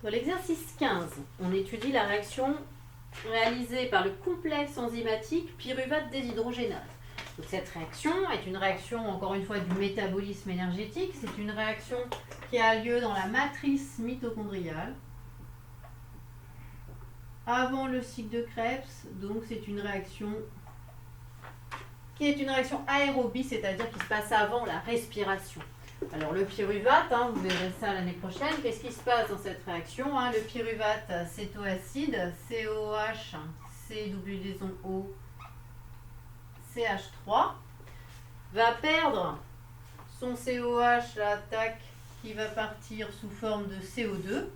Dans l'exercice 15, on étudie la réaction réalisée par le complexe enzymatique pyruvate déshydrogénase. Donc cette réaction est une réaction, encore une fois, du métabolisme énergétique. C'est une réaction qui a lieu dans la matrice mitochondriale avant le cycle de Krebs. Donc c'est une réaction qui est une réaction aérobie, c'est-à-dire qui se passe avant la respiration. Alors le pyruvate, vous verrez ça l'année prochaine. Qu'est-ce qui se passe dans cette réaction? Le pyruvate cétoacide, COH, C-double liaison O, CH3, va perdre son COH, la tac, qui va partir sous forme de CO2.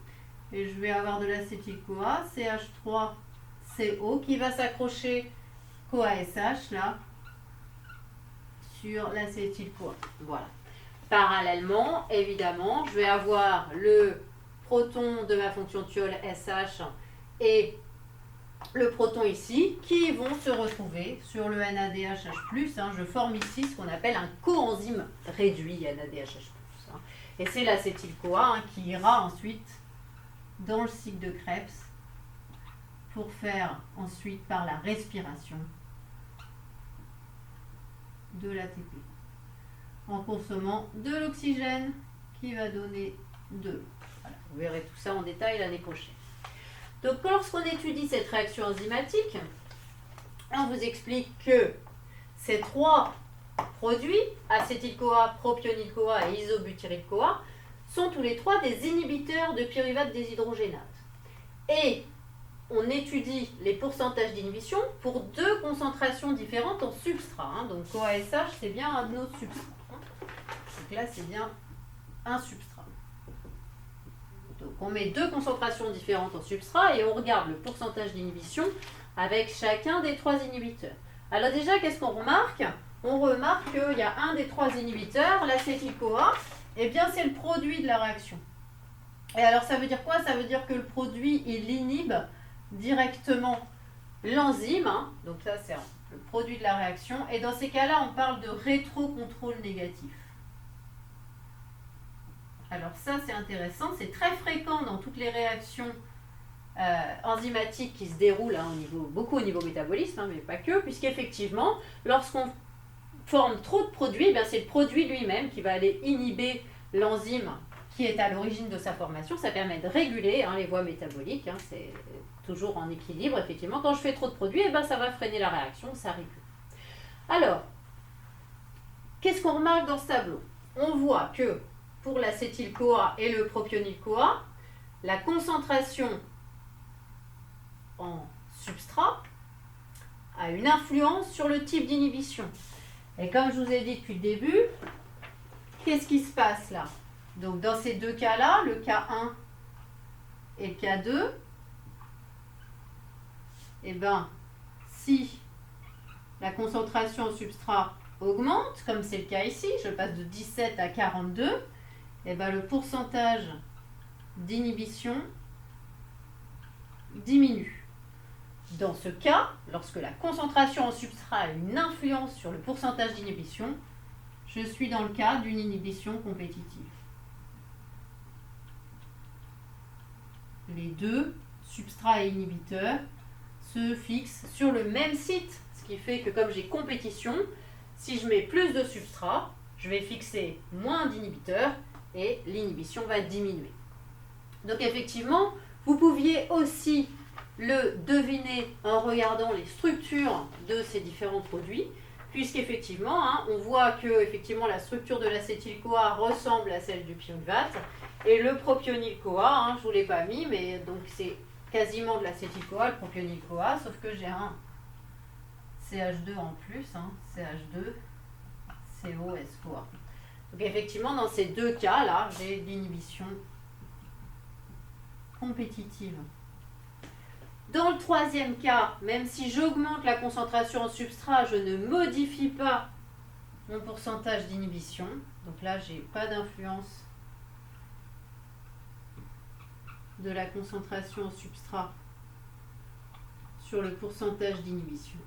Et je vais avoir de l'acétyl-CoA, CH3CO, qui va s'accrocher CoASH, là, sur l'acétyl-CoA. Voilà. Parallèlement, évidemment, je vais avoir le proton de ma fonction thiol SH et le proton ici qui vont se retrouver sur le NADHH+. Je forme ici ce qu'on appelle un coenzyme réduit NADHH+. Et c'est l'acétyl-CoA qui ira ensuite dans le cycle de Krebs pour faire ensuite par la respiration de l'ATP en consommant de l'oxygène qui va donner de l'eau. Voilà, vous verrez tout ça en détail l'année prochaine. Donc lorsqu'on étudie cette réaction enzymatique, on vous explique que ces trois produits, acétyl-CoA, propionyl-CoA et isobutyryl-CoA, sont tous les trois des inhibiteurs de pyruvate déshydrogénase. Et on étudie les pourcentages d'inhibition pour deux concentrations différentes en substrat. Donc CoASH, c'est bien un autre substrat. Donc là, c'est bien un substrat. Donc on met deux concentrations différentes en substrat et on regarde le pourcentage d'inhibition avec chacun des trois inhibiteurs. Alors déjà, qu'est-ce qu'on remarque? On remarque qu'il y a un des trois inhibiteurs, l'acétyl-CoA, eh bien c'est le produit de la réaction. Et alors ça veut dire quoi? Ça veut dire que le produit, il inhibe directement l'enzyme, donc ça c'est le produit de la réaction, et dans ces cas-là, on parle de rétrocontrôle négatif. Alors ça c'est intéressant, c'est très fréquent dans toutes les réactions enzymatiques qui se déroulent beaucoup au niveau métabolisme, mais pas que, puisqu'effectivement, lorsqu'on forme trop de produits, c'est le produit lui-même qui va aller inhiber l'enzyme qui est à l'origine de sa formation. Ça permet de réguler les voies métaboliques, c'est toujours en équilibre, effectivement. Quand je fais trop de produits, ça va freiner la réaction, ça régule. Alors, qu'est-ce qu'on remarque dans ce tableau? On voit que pour l'acétyl-CoA et le propionyl-CoA, la concentration en substrat a une influence sur le type d'inhibition. Et comme je vous ai dit depuis le début, qu'est-ce qui se passe là? Donc dans ces deux cas-là, le K1 et le K2, si la concentration en substrat augmente, comme c'est le cas ici, je passe de 17 à 42, le pourcentage d'inhibition diminue. Dans ce cas, lorsque la concentration en substrat a une influence sur le pourcentage d'inhibition, je suis dans le cas d'une inhibition compétitive. Les deux, substrat et inhibiteur, se fixent sur le même site, ce qui fait que comme j'ai compétition, si je mets plus de substrat, je vais fixer moins d'inhibiteurs et l'inhibition va diminuer. Donc effectivement, vous pouviez aussi le deviner en regardant les structures de ces différents produits, puisqu'effectivement, on voit que effectivement, la structure de l'acétyl-CoA ressemble à celle du pyruvate, et le propionyl-CoA, je ne vous l'ai pas mis, mais donc c'est quasiment de l'acétyl-CoA, le propionyl-CoA, sauf que j'ai un CH2 en plus, CH2, COS-CoA. Donc effectivement, dans ces deux cas-là, j'ai l'inhibition compétitive. Dans le troisième cas, même si j'augmente la concentration en substrat, je ne modifie pas mon pourcentage d'inhibition. Donc là, je n'ai pas d'influence de la concentration en substrat sur le pourcentage d'inhibition.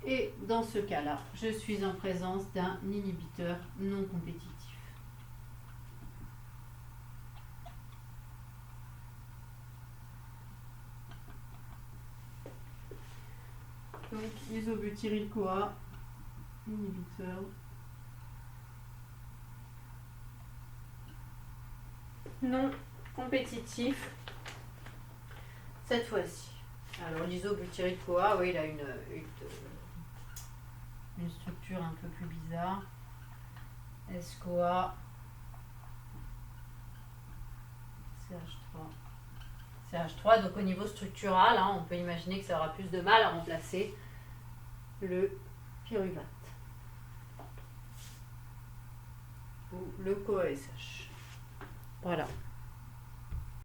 Et dans ce cas-là, je suis en présence d'un inhibiteur non compétitif. Donc, isobutyryl-CoA, inhibiteur. Non compétitif cette fois-ci. Alors l'isobutyryl-CoA, oui, il a une structure un peu plus bizarre. SCoA, CH3. Donc au niveau structural, hein, on peut imaginer que ça aura plus de mal à remplacer le pyruvate ou le CoASH. Voilà.